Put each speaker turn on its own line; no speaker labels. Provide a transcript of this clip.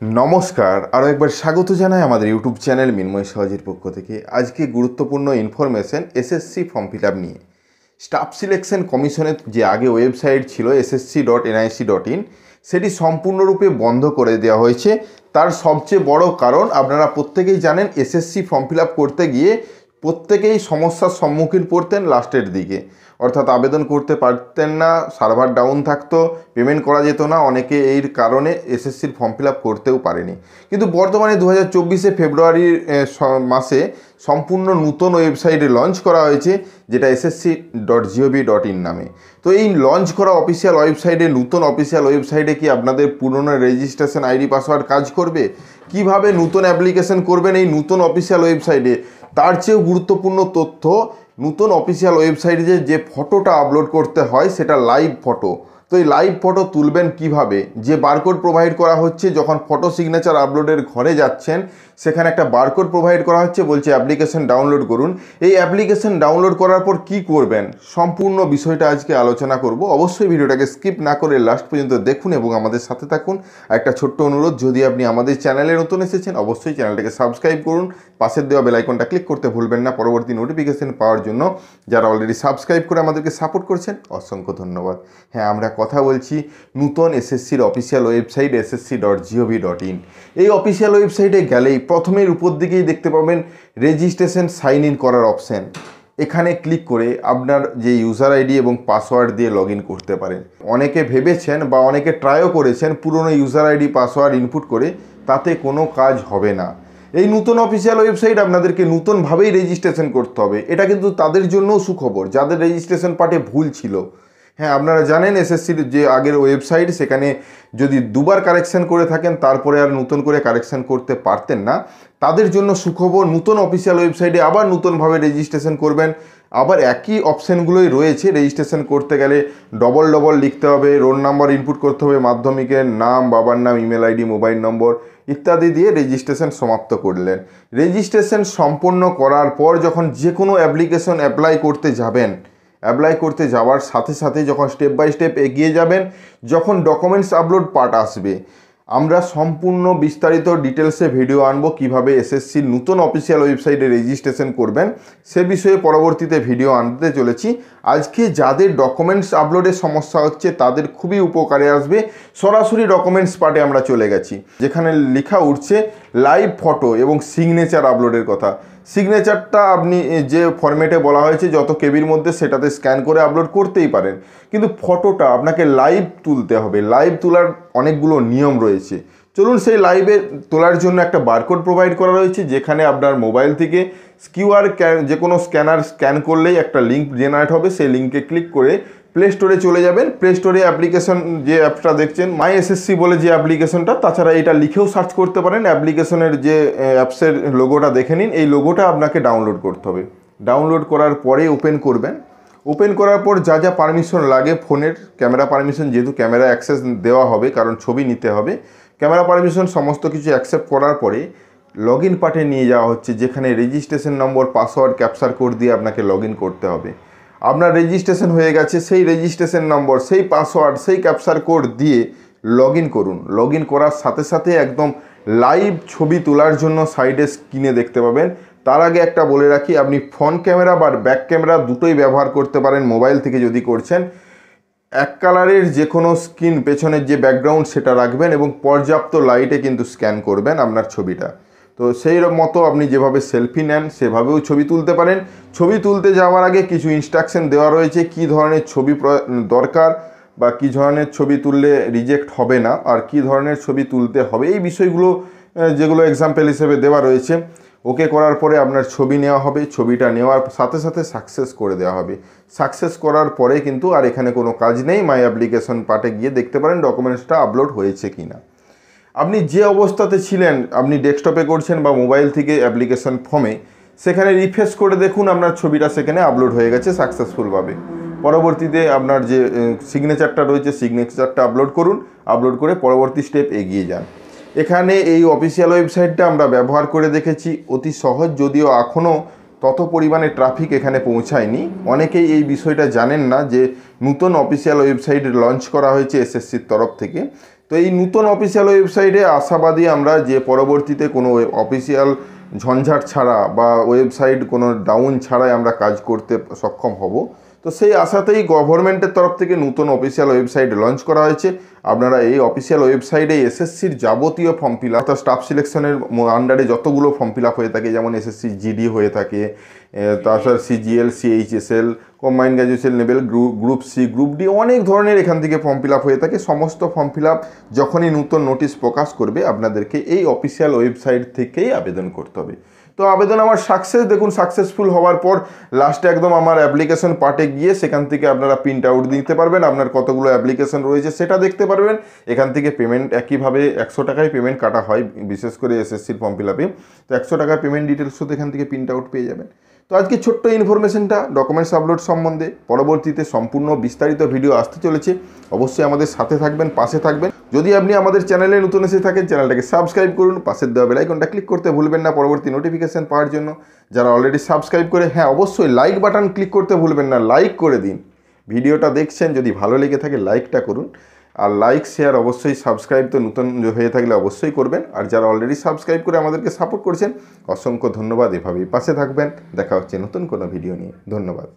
নমস্কার, আরও একবার স্বাগত জানাই আমাদের ইউটিউব চ্যানেল মিনময় সহজের পক্ষ থেকে। আজকে গুরুত্বপূর্ণ information SSC form fill up নিয়ে। স্টাফ সিলেকশন কমিশনের যে আগে ওয়েবসাইট ছিল ssc.nic.in, সেটি সম্পূর্ণরূপে বন্ধ করে দেওয়া হয়েছে। তার সবচেয়ে বড় কারণ আপনারা প্রত্যেকেই জানেন, এসএসসি ফর্ম ফিল আপ করতে গিয়ে প্রত্যেকেই সমস্যার সম্মুখীন পড়তেন লাস্টের দিকে। অর্থাৎ আবেদন করতে পারতেন না, সার্ভার ডাউন থাকতো, পেমেন্ট করা যেত না, অনেকে এই কারণে এসএসসির ফর্ম ফিল আপ করতেও পারেনি। কিন্তু বর্তমানে 2024 ফেব্রুয়ারির মাসে সম্পূর্ণ নতুন ওয়েবসাইটে লঞ্চ করা হয়েছে, যেটা ssc.gov.in নামে। তো এই লঞ্চ করা অফিসিয়াল ওয়েবসাইটে, নতুন অফিসিয়াল ওয়েবসাইটে কি আপনাদের পুরনো রেজিস্ট্রেশন আইডি পাসওয়ার্ড কাজ করবে? কিভাবে নতুন অ্যাপ্লিকেশন করবেন এই নতুন অফিসিয়াল ওয়েবসাইটে, তার চেয়েও গুরুত্বপূর্ণ তথ্য, নতুন অফিসিয়াল ওয়েবসাইটে যে ফটোটা আপলোড করতে হয় সেটা লাইভ ফটো। তো এই লাইভ ফটো তুলবেন কিভাবে? যে বারকোড প্রোভাইড করা হচ্ছে, যখন ফটো সিগনেচার আপলোডের ঘরে যাচ্ছেন সেখানে একটা বারকোড প্রোভাইড করা হচ্ছে, বলছে অ্যাপ্লিকেশন ডাউনলোড করুন। এই অ্যাপ্লিকেশন ডাউনলোড করার পর কি করবেন, সম্পূর্ণ বিষয়টা আজকে আলোচনা করব। অবশ্যই ভিডিওটাকে স্কিপ না করে লাস্ট পর্যন্ত দেখুন এবং আমাদের সাথে থাকুন। একটা ছোট্ট অনুরোধ, যদি আপনি আমাদের চ্যানেলে নতুন এসেছেন অবশ্যই চ্যানেলটাকে সাবস্ক্রাইব করুন, পাশের দেওয়া বেল আইকনটা ক্লিক করতে ভুলবেন না পরবর্তী নোটিফিকেশন পাওয়ার জন্য। যারা অলরেডি সাবস্ক্রাইব করে আমাদেরকে সাপোর্ট করছেন অসংখ্য ধন্যবাদ। হ্যাঁ, আমরা কথা বলছি নতুন এসএসসির অফিসিয়াল ওয়েবসাইট ssc.gov.in। এই অফিসিয়াল ওয়েবসাইটে গেলেই প্রথমের উপর দিকেই দেখতে পাবেন রেজিস্ট্রেশন সাইন ইন করার অপশান। এখানে ক্লিক করে আপনার যে ইউজার আইডি এবং পাসওয়ার্ড দিয়ে লগ ইন করতে পারেন। অনেকে ভেবেছেন বা অনেকে ট্রাইও করেছেন পুরনো ইউজার আইডি পাসওয়ার্ড ইনপুট করে, তাতে কোনো কাজ হবে না। এই নতুন অফিসিয়াল ওয়েবসাইট আপনাদেরকে নতুনভাবেই রেজিস্ট্রেশন করতে হবে। এটা কিন্তু তাদের জন্যও সুখবর যাদের রেজিস্ট্রেশন পার্টে ভুল ছিল। হ্যাঁ, আপনারা জানেন এসএসসির যে আগের ওয়েবসাইট, সেখানে যদি দুবার কারেকশান করে থাকেন তারপরে আর নতুন করে কারেকশান করতে পারতেন না। তাদের জন্য সুখবর, নতুন অফিসিয়াল ওয়েবসাইটে আবার নতুনভাবে রেজিস্ট্রেশন করবেন। আবার একই অপশানগুলোই রয়েছে। রেজিস্ট্রেশন করতে গেলে ডবল লিখতে হবে, রোল নাম্বার ইনপুট করতে হবে, মাধ্যমিকের নাম, বাবার নাম, ইমেল আইডি, মোবাইল নম্বর ইত্যাদি দিয়ে রেজিস্ট্রেশন সমাপ্ত করলেন। রেজিস্ট্রেশন সম্পন্ন করার পর যখন যে কোনো অ্যাপ্লিকেশন অ্যাপ্লাই করতে যাওয়ার সাথে সাথে যখন স্টেপ বাই স্টেপ এগিয়ে যাবেন, যখন ডকুমেন্টস আপলোড পার্ট আসবে, আমরা সম্পূর্ণ বিস্তারিত ডিটেলসে ভিডিও আনবো কিভাবে এসএসসির নতুন অফিসিয়াল ওয়েবসাইটে রেজিস্ট্রেশন করবেন সে বিষয়ে পরবর্তীতে ভিডিও আনতে চলেছি। আজকে যাদের ডকুমেন্টস আপলোডের সমস্যা হচ্ছে তাদের খুবই উপকারে আসবে। সরাসরি ডকুমেন্টস পার্টে আমরা চলে গেছি, যেখানে লেখা উঠছে লাইভ ফটো এবং সিগনেচার আপলোডের কথা। সিগনেচারটা আপনি যে ফরম্যাটে বলা হয়েছে যত কেবির মধ্যে, সেটাতে স্ক্যান করে আপলোড করতেই পারেন, কিন্তু ফটোটা আপনাকে লাইভ তুলতে হবে। লাইভ তোলার অনেকগুলো নিয়ম রয়েছে। চলুন, সেই লাইভে তোলার জন্য একটা বারকোড প্রোভাইড করা রয়েছে, যেখানে আপনার মোবাইল থেকে কিউআর যে কোনো স্ক্যানার স্ক্যান করলেই একটা লিঙ্ক জেনারেট হবে। সেই লিঙ্কে ক্লিক করে প্লে স্টোরে চলে যাবেন। প্লে স্টোরে অ্যাপ্লিকেশন যে অ্যাপটা দেখছেন মাই এসএসসি বলে যে অ্যাপ্লিকেশনটা, তাছাড়া এটা লিখেও সার্চ করতে পারেন। অ্যাপ্লিকেশনের যে অ্যাপসের লোগোটা দেখে নিন, এই লোগোটা আপনাকে ডাউনলোড করতে হবে। ডাউনলোড করার পরে ওপেন করবেন। ওপেন করার পর যা যা পারমিশন লাগে, ফোনের ক্যামেরা পারমিশন, যেহেতু ক্যামেরা অ্যাক্সেস দেওয়া হবে কারণ ছবি নিতে হবে, ক্যামেরা পারমিশন সমস্ত কিছু অ্যাকসেপ্ট করার পরে লগ ইন পার্টে নিয়ে যাওয়া হচ্ছে, যেখানে registration number, password, capture code দিয়ে আপনাকে লগ ইন করতে হবে। আপনার রেজিস্ট্রেশন হয়ে গেছে, সেই রেজিস্ট্রেশন নম্বর, সেই পাসওয়ার্ড, সেই ক্যাপচার কোড দিয়ে লগ ইন করুন। লগ ইন করার সাথে সাথে একদম লাইভ ছবি তোলার জন্য সাইডে স্ক্রিনে দেখতে পাবেন। তার আগে একটা বলে রাখি, আপনি ফ্রন্ট ক্যামেরা বা ব্যাক ক্যামেরা দুটোই ব্যবহার করতে পারেন মোবাইল থেকে যদি করছেন। এক কালারের যে কোনো স্ক্রিন পেছনের যে ব্যাকগ্রাউন্ড সেটা রাখবেন এবং পর্যাপ্ত লাইটে কিন্তু স্ক্যান করবেন আপনার ছবিটা। তো সেই মতো আপনি যেভাবে সেলফি নেন সেভাবেও ছবি তুলতে পারেন। ছবি তুলতে যাওয়ার আগে কিছু ইনস্ট্রাকশন দেওয়া রয়েছে, কী ধরনের ছবি দরকার বা কী ধরনের ছবি তুললে রিজেক্ট হবে না আর কী ধরনের ছবি তুলতে হবে, এই বিষয়গুলো যেগুলো এক্সাম্পল হিসেবে দেওয়া রয়েছে। ওকে করার পরে আপনার ছবি নেওয়া হবে, ছবিটা নেওয়ার সাথে সাথে সাকসেস করে দেওয়া হবে। সাকসেস করার পরে কিন্তু আর এখানে কোনো কাজ নেই, মাই অ্যাপ্লিকেশন পার্টে গিয়ে দেখতে পারেন ডকুমেন্টসটা আপলোড হয়েছে কি না। আপনি যে অবস্থাতে ছিলেন, আপনি ডেস্কটপে করছেন বা মোবাইল থেকে অ্যাপ্লিকেশন ফর্মে, সেখানে রিফ্রেশ করে দেখুন আপনার ছবিটা সেখানে আপলোড হয়ে গেছে সাকসেসফুলভাবে। পরবর্তীতে আপনার যে সিগনেচারটা রয়েছে সিগনেচারটা আপলোড করুন, আপলোড করে পরবর্তী স্টেপ এগিয়ে যান। এখানে এই অফিসিয়াল ওয়েবসাইটটা আমরা ব্যবহার করে দেখেছি, অতি সহজ, যদিও এখনও তত পরিমাণে ট্রাফিক এখানে পৌঁছায়নি। অনেকেই এই বিষয়টা জানেন না যে নতুন অফিসিয়াল ওয়েবসাইট লঞ্চ করা হয়েছে এসএসসির তরফ থেকে, তো এই নতুন অফিসিয়াল ওয়েবসাইটে আশাবাদী আমরা যে পরবর্তীতে কোনো অফিসিয়াল ঝঞ্ঝাট ছাড়া বা ওয়েবসাইট কোনো ডাউন ছাড়াই আমরা কাজ করতে সক্ষম হব। তো সেই আশাতেই গভর্নমেন্টের তরফ থেকে নতুন অফিসিয়াল ওয়েবসাইট লঞ্চ করা হয়েছে। আপনারা এই অফিসিয়াল ওয়েবসাইটে এসএসসির যাবতীয় ফর্ম ফিল আপ, স্টাফ সিলেকশনের আন্ডারে যতগুলো ফর্ম ফিল আপ হয়ে থাকে, যেমন এসএসসি জিডি হয়ে থাকে, তাছাড়া CGL, CHSL, combined graduation level, group C, group D, অনেক ধরনের এখান থেকে ফর্ম ফিল আপ হয়ে থাকে। সমস্ত ফর্ম ফিল আপ যখনই নতুন নোটিশ প্রকাশ করবে আপনাদেরকে এই অফিসিয়াল ওয়েবসাইট থেকেই আবেদন করতে হবে। তো আবেদন আমার দেখুন সাকসেসফুল হওয়ার পর লাস্টে একদম আমার অ্যাপ্লিকেশন পার্টে গিয়ে সেখান থেকে আপনারা প্রিন্ট আউট দিতে পারবেন, আপনার কতগুলো অ্যাপ্লিকেশন রয়েছে সেটা দেখতে পারবেন। এখান থেকে পেমেন্ট একইভাবে 100 টাকায় পেমেন্ট কাটা হয়, বিশেষ করে এসএসসির ফর্ম ফিল আপে। তো 100 টাকার পেমেন্ট ডিটেলসও এখান থেকে প্রিন্ট আউট পেয়ে যাবেন। তো আজকে ছোট্ট ইনফরমেশনটা ডকুমেন্টস আপলোড সম্বন্ধে। পরবর্তীতে সম্পূর্ণ বিস্তারিত ভিডিও আসতে চলেছে, অবশ্যই আমাদের সাথে থাকবেন, পাশে থাকবেন। যদি আপনি আমাদের চ্যানেলে নতুন এসে থাকেন, চ্যানেলটাকে সাবস্ক্রাইব করুন, পাশের দেওয়া বেল আইকনটা ক্লিক করতে ভুলবেন না পরবর্তী নোটিফিকেশন পাওয়ার জন্য। যারা অলরেডি সাবস্ক্রাইব করে, হ্যাঁ অবশ্যই লাইক বাটন ক্লিক করতে ভুলবেন না, লাইক করে দিন। ভিডিওটা দেখছেন, যদি ভালো লেগে থাকে লাইকটা করুন, আর লাইক শেয়ার অবশ্যই, সাবস্ক্রাইব তো নতুন হয়ে থাকলে অবশ্যই করবেন। আর যারা অলরেডি সাবস্ক্রাইব করে আমাদেরকে সাপোর্ট করছেন, অসংখ্য ধন্যবাদ। এভাবেই পাশে থাকবেন। দেখা হচ্ছে নতুন কোনো ভিডিও নিয়ে। ধন্যবাদ।